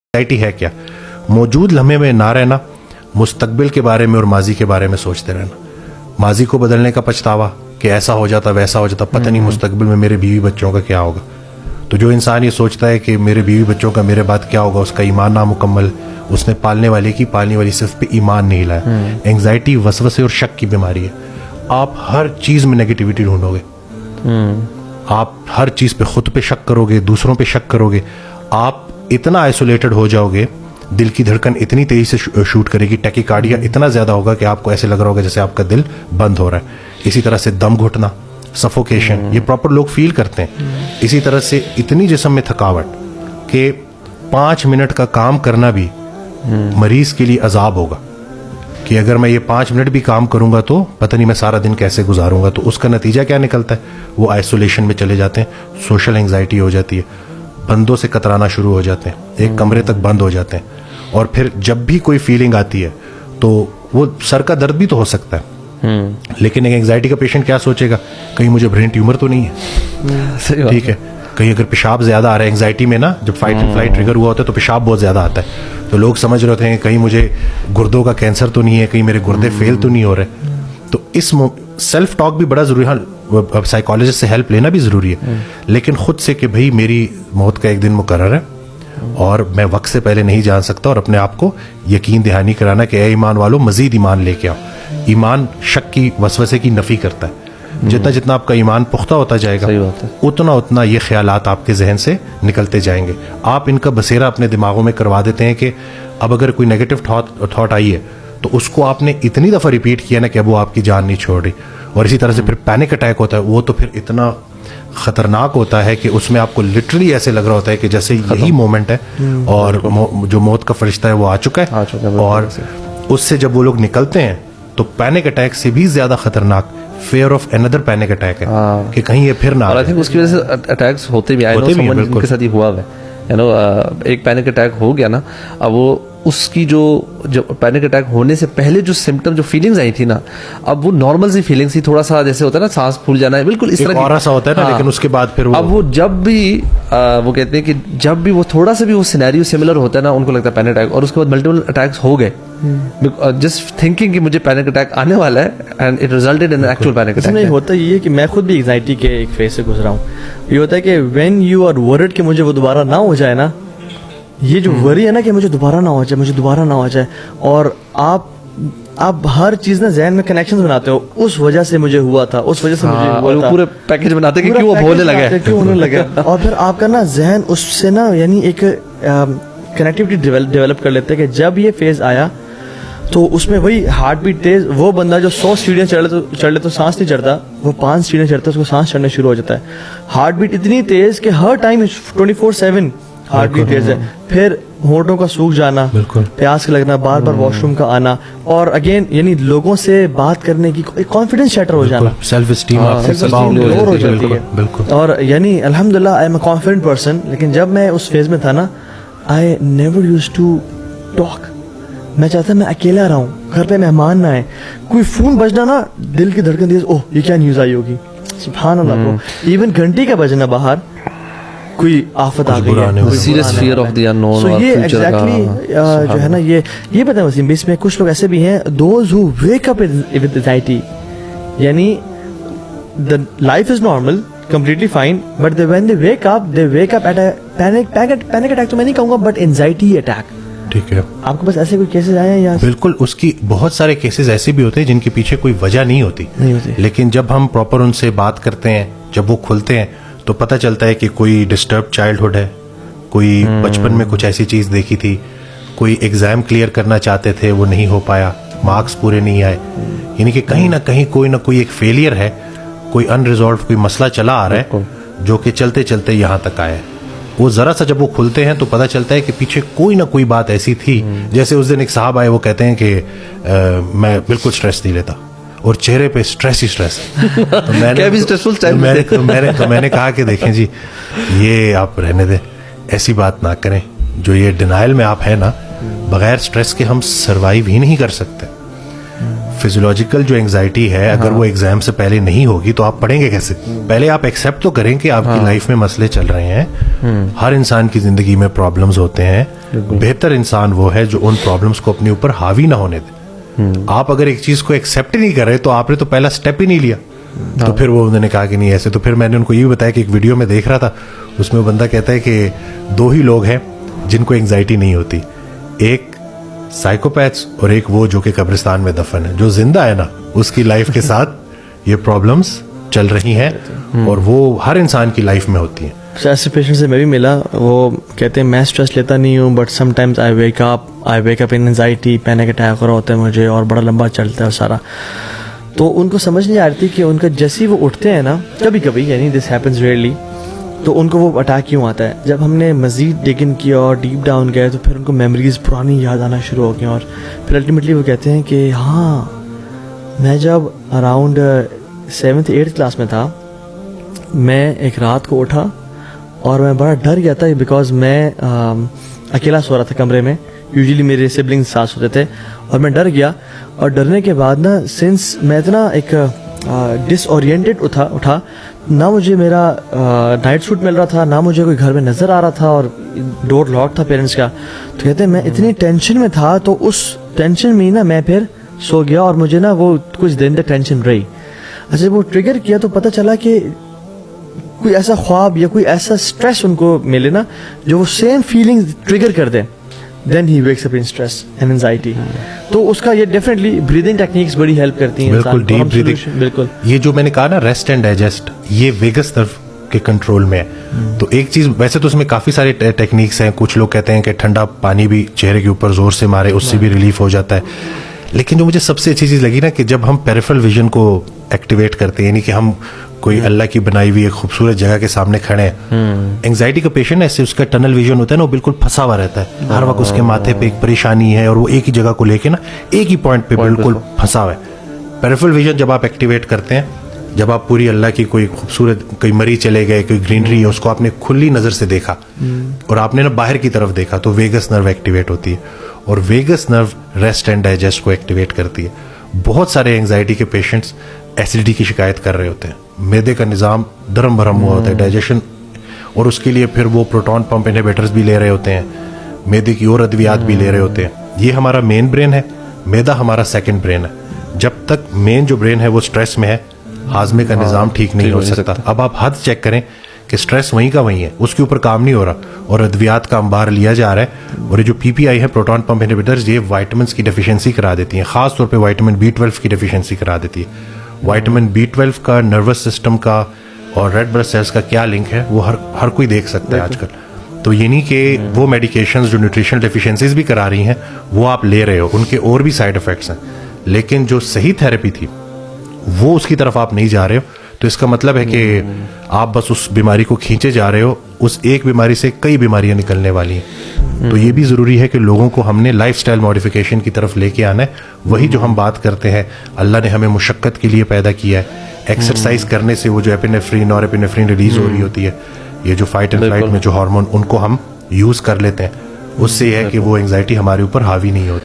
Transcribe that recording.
Anxiety है क्या? मौजूद लम्हे में ना रहना, मुस्तकबिल के बारे में और माजी के बारे में सोचते रहना, माजी को बदलने का पछतावा कि ऐसा हो जाता वैसा हो जाता, पता नहीं मुस्तकबिल में मेरे बीवी बच्चों का क्या होगा। तो जो इंसान ये सोचता है कि मेरे बीवी बच्चों का मेरे बाद क्या होगा, उसका ईमान नामुकम्मल, उसने पालने वाली सिर्फ पे ईमान नहीं लाया। एंग्जाइटी वसवसे और शक की बीमारी है। आप हर चीज में नेगेटिविटी ढूंढोगे, आप हर चीज पे खुद पे शक करोगे, दूसरों पे शक करोगे, आप इतना आइसोलेटेड हो जाओगे, दिल की धड़कन इतनी तेजी से शूट करेगी, टैकीकार्डिया इतना ज्यादा होगा कि आपको ऐसे लग रहा होगा जैसे आपका दिल बंद हो रहा है। इसी तरह से दम घुटना, सफोकेशन, ये प्रॉपर लोग फील करते हैं। इसी तरह से इतनी जिस्म में थकावट कि 5 मिनट का काम करना भी मरीज के लिए अजाब होगा कि अगर मैं ये 5 मिनट भी काम करूंगा तो पता नहीं मैं सारा दिन कैसे गुजारूंगा। तो उसका नतीजा क्या निकलता है? वो आइसोलेशन में चले जाते हैं, सोशल एंग्जाइटी हो जाती है, बंदों से कतराना शुरू हो जाते हैं, एक कमरे तक बंद हो जाते हैं। और फिर जब भी कोई फीलिंग आती है तो वो सर का दर्द भी तो हो सकता है, लेकिन एक एंग्जाइटी का पेशेंट क्या सोचेगा, कहीं मुझे ब्रेन ट्यूमर तो नहीं है, ठीक है, कहीं अगर पेशाब ज्यादा आ रहा है, एंग्जाइटी में ना जब फाइट एंड फ्लाइट ट्रिगर हुआ होता है तो पेशाब बहुत ज्यादा आता है, तो लोग समझ रहे होते हैं कहीं मुझे गुर्दों का कैंसर तो नहीं है, कहीं मेरे गुर्दे फेल तो नहीं हो रहे। तो इस सेल्फ टॉक भी बड़ा जरूरी है, साइकोलॉजिस्ट से हेल्प लेना भी जरूरी है, लेकिन खुद से कि भाई मेरी मौत का एक दिन मुकर्रर है और मैं वक्त से पहले नहीं जान सकता, और अपने आप को यकीन दहानी कराना कि ए ईमान वालों मजीद ईमान लेके आओ। ईमान शक की वसवसे की नफी करता है। जितना जितना आपका ईमान पुख्ता होता जाएगा उतना उतना ये ख्यालात आपके जहन से निकलते जाएंगे। आप इनका बसेरा अपने दिमागों में करवा देते हैं कि अब अगर कोई नेगेटिव थॉट आई है तो उसको आपने इतनी दफा रिपीट किया ना कि अब वो आपकी जान नहीं छोड़ रही। और इसी तरह से फिर पैनिक अटैक होता है, वो तो फिर इतना खतरनाक होता है कि उसमें आपको लिटरली ऐसे लग रहा होता है कि जैसे यही मोमेंट है और जो मौत का फरिश्ता है वो आ चुका है। और उससे जब वो लोग निकलते हैं तो पैनिक अटैक से भी ज्यादा खतरनाक fair of another panic attack है कि कहीं ये फिर ना। और आई थिंक उसकी वजह से अटैक्स होते भी, आई नो समवन जिनके साथ ही हुआ है, यू नो, एक पैनिक अटैक हो गया ना, अब वो उसकी जो पैनिक अटैक होने से पहले जो सिम्टम, जो फीलिंग्स आई थी ना, अब वो नॉर्मल सी फीलिंग्स थी, थोड़ा सा जैसे होता है ना सांस फूल जाना है, बिल्कुल इस तरह सा होता है ना, लेकिन उसके बाद फिर अब वो जब भी वो कहते हैं कि जब भी वो थोड़ा सा भी वो सिनेरियो सिमिलर होता है ना, उनको लगता है पैनिक अटैक, और उसके बाद मल्टीपल अटैक्स हो गए जस्ट थिंकिंग कि मुझे पैनिक अटैक आने वाला है, and it resulted in actual panic attack. इसमें होता ये है कि मैं खुद भी एंग्जाइटी के एक फेज से गुजरा हूँ। ये होता है कि व्हेन यू आर वरिड कि मुझे वो दोबारा ना हो जाए ना, ये जो वरी है ना कि मुझे दोबारा ना हो जाए, मुझे दोबारा ना हो जाए, और आप हर चीज ना जहन में कनेक्शंस बनाते हो, उस वजह से मुझे हुआ था, उस वजह से मुझे हुआ था, पूरे पैकेज बनाते कि क्यों वो होने लगा, क्यों होने लगा। और फिर आपका ना जहन उससे ना यानी एक कनेक्टिविटी डेवलप कर लेते हैं कि जब ये फेज आया तो उसमें वही हार्ट बीट तेज, वो बंदा जो 100 सीढ़ियां चढ़ ले तो सांस नहीं चढ़ता, वो 5 सीढ़ियां चढ़ता है उसको सांस चढ़ना शुरू हो जाता है। हार्ट बीट इतनी तेज कि हर टाइम 24/7 हार्ट बीट तेज है। फिर होंठों का सूख जाना, प्यास लगना, बार बार वॉशरूम का आना, और अगेन यानी लोगों से बात करने की कॉन्फिडेंस शटर हो जाना, सेल्फ स्टीम लोअर हो जाती है। और यानी अल्हम्दुलिल्लाह I am a confident person, लेकिन जब मैं उस फेज में था ना, I never used to talk. मैं चाहता मैं अकेला रहा हूँ, घर पे मेहमान ना आए, कोई फोन बजना ना दिल की धड़कन तेज, ओह ये क्या न्यूज आई होगी, सुभान अल्लाह ब्रो। इवन घंटी का बजना बाहर कोई आफत आ गई है, serious fear of the unknown. So ये एग्जैक्टली जो है ना, ये पता है वसीम, बीच में कुछ लोग ऐसे भी हैं, those who wake up with anxiety, यानी the life is normal completely fine, but when they wake up at a panic attack तो मैं नहीं कहूँगा, but anxiety attack। ठीक है, आपके पास ऐसे कोई केसेस आए हैं? बिल्कुल, उसकी बहुत सारे केसेस ऐसे भी होते हैं जिनके पीछे कोई वजह नहीं होती, लेकिन जब हम प्रॉपर उनसे बात करते हैं, जब वो खुलते हैं तो पता चलता है कि कोई डिस्टर्ब चाइल्डहुड है, कोई बचपन में कुछ ऐसी चीज देखी थी, कोई एग्जाम क्लियर करना चाहते थे वो नहीं हो पाया, मार्क्स पूरे नहीं आए, यानी कि कहीं ना कोई एक फेलियर है, कोई अनरिजॉल्व कोई मसला चला आ रहा है जो कि चलते चलते यहाँ तक आया है। वो जरा सा जब वो खुलते हैं तो पता चलता है कि पीछे कोई ना कोई बात ऐसी थी। जैसे उस दिन एक साहब आए, वो कहते हैं कि मैं बिल्कुल स्ट्रेस नहीं लेता और चेहरे पे स्ट्रेस ही स्ट्रेस है। तो मैंने कहा कि देखें जी, ये आप रहने दें, ऐसी बात ना करें, जो ये डिनाइल में आप है ना, बगैर स्ट्रेस के हम सरवाइव ही नहीं कर सकते। फिजियोलॉजिकल जो एंजाइटी है अगर वो एग्जाम से पहले नहीं होगी तो आप पढ़ेंगे कैसे? पहले आप एक्सेप्ट तो करें कि आपकी लाइफ में मसले चल रहे हैं, हर इंसान की जिंदगी में प्रॉब्लम्स होते हैं, बेहतर इंसान वो है जो उन प्रॉब्लम्स को अपने ऊपर हावी ना होने दे। आप अगर एक चीज को एक्सेप्ट ही नहीं कर रहे तो आपने तो पहला स्टेप ही नहीं लिया। तो फिर वो उन्होंने कहा कि नहीं ऐसे, तो फिर मैंने उनको ये भी बताया कि एक वीडियो में देख रहा था, उसमें वो बंदा कहता है कि 2 ही लोग हैं जिनको एंजाइटी नहीं होती, एक साइकोपैथ्स और एक वो जो कि कब्रिस्तान में दफन है। जो जिंदा है ना उसकी लाइफ के साथ ये प्रॉब्लम्स चल रही हैं और वो हर इंसान की लाइफ में होती हैं। ऐसे पेशेंट से मैं भी मिला, वो कहते हैं मैं स्ट्रेस लेता नहीं हूँ but sometimes I wake up in anxiety, panic attack हो रहा होता है मुझे और बड़ा लंबा चलता है सारा। तो उनको समझ नहीं आ रही थी कि उनका जैसे ही वो उठते हैं ना, कभी कभी, यानी दिस हैपेंस रेयरली, तो उनको वो अटैक क्यों आता है। जब हमने मजीद डिग इन किया और डीप डाउन गए तो फिर उनको मेमोरीज पुरानी याद आना शुरू हो गई और फिर अल्टीमेटली वो कहते हैं कि हाँ, मैं जब अराउंड 7th 8th क्लास में था, मैं एक रात को उठा और मैं बड़ा डर गया था बिकॉज मैं अकेला सो रहा था कमरे में। यूजुअली मेरे सिबलिंग्स साथ सोते थे और मैं डर गया और डरने के बाद ना, सिंस मैं इतना एक डिसओरिएंटेड उठा ना, मुझे मेरा नाइट सूट मिल रहा था, ना मुझे कोई घर में नजर आ रहा था और डोर लॉक था पेरेंट्स का। तो कहते हैं मैं इतनी टेंशन में था, तो उस टेंशन में ही ना मैं फिर सो गया और मुझे ना वो कुछ दिन तक टेंशन रही। अच्छा, वो ट्रिगर किया तो पता चला कि कोई ऐसा ख्वाब या कोई ऐसा स्ट्रेस उनको मिले ना जो वो सेम फीलिंग ट्रिगर कर दे, then he wakes up in stress and anxiety. तो उसका ये डेफिनेटली ब्रीदिंग टेक्निक्स बड़ी हेल्प करती हैं। बिल्कुल, डीप ब्रीदिंग। बिल्कुल, ये जो मैंने कहा ना रेस्ट एंड डाइजेस्ट, ये वेगस नर्व के कंट्रोल में है। तो एक चीज, वैसे तो उसमें काफी सारे टेक्निक्स हैं। कुछ लोग कहते हैं कि ठंडा पानी भी चेहरे के ऊपर जोर से मारे, उससे भी रिलीफ हो जाता है। लेकिन जो मुझे सबसे अच्छी चीज लगी ना, कि जब हम पेरिफेरल विजन को एक्टिवेट करते हैं, यानी कि हम कोई अल्लाह की बनाई हुई एक खूबसूरत जगह के सामने खड़े हैं। एंजाइटी का पेशेंट ऐसे उसका टनल विजन होता है ना, वो बिल्कुल फंसा हुआ रहता है, हर वक्त उसके माथे पे एक परेशानी है और वो एक ही जगह को लेके ना एक ही पॉइंट पे बिल्कुल फंसा हुआ है। पेरिफेरल विजन जब आप एक्टिवेट करते हैं, जब आप पूरी अल्लाह की कोई खूबसूरत, कोई मरी चले गए, कोई ग्रीनरी है, उसको आपने खुली नजर से देखा और आपने ना बाहर की तरफ देखा, तो वेगस नर्व एक्टिवेट होती है और vagus nerve rest and digest को एक्टिवेट करती है। बहुत सारे एंजाइटी के पेशेंट्स एसिडिटी की शिकायत कर रहे होते हैं, मैदे का निज़ाम दरम भरम हुआ होता है, डाइजेशन, और उसके लिए फिर वो प्रोटॉन पंप इनहिबिटर्स भी ले रहे होते हैं, मैदे की और अद्वियात भी ले रहे होते हैं। ये हमारा मेन ब्रेन है, मैदा हमारा सेकंड ब्रेन है। जब तक मेन जो ब्रेन है वो स्ट्रेस में है, हाजमे का निज़ाम ठीक नहीं हो सकता। अब आप हद चेक करें कि स्ट्रेस वहीं का वहीं है, उसके ऊपर काम नहीं हो रहा और अद्वियात का अंबार लिया जा रहा है। और ये जो पीपीआई है, प्रोटॉन पंप इनहिबिटर्स, ये वाइटामिन की डेफिशिएंसी करा देती हैं, खास तौर पे विटामिन B12 की डेफिशिएंसी करा देती है। विटामिन B12 का नर्वस सिस्टम का और रेड ब्लड सेल्स का क्या लिंक है वो हर कोई देख सकता है आजकल। तो ये नहीं कि वो मेडिकेशंस जो न्यूट्रिशनल डेफिशिएंसीज भी करा रही हैं वो आप ले रहे हो, उनके और भी साइड इफेक्ट्स हैं, लेकिन जो सही थेरेपी थी वो उसकी तरफ आप नहीं जा रहे हो। तो इसका मतलब है कि आप बस उस बीमारी को खींचे जा रहे हो, उस एक बीमारी से कई बीमारियां निकलने वाली हैं। तो ये भी जरूरी है कि लोगों को हमने लाइफस्टाइल मॉडिफिकेशन की तरफ लेके आना है। वही जो हम बात करते हैं, अल्लाह ने हमें मुशक्कत के लिए पैदा किया है। एक्सरसाइज करने से वो जो एपिनेफ्रिन और एपिनेफ्रिन रिलीज हो रही होती है, ये जो फाइट एंड फ्लाइट में जो हार्मोन, उनको हम यूज कर लेते हैं, उससे यह है कि वो एंजाइटी हमारे ऊपर हावी नहीं होती।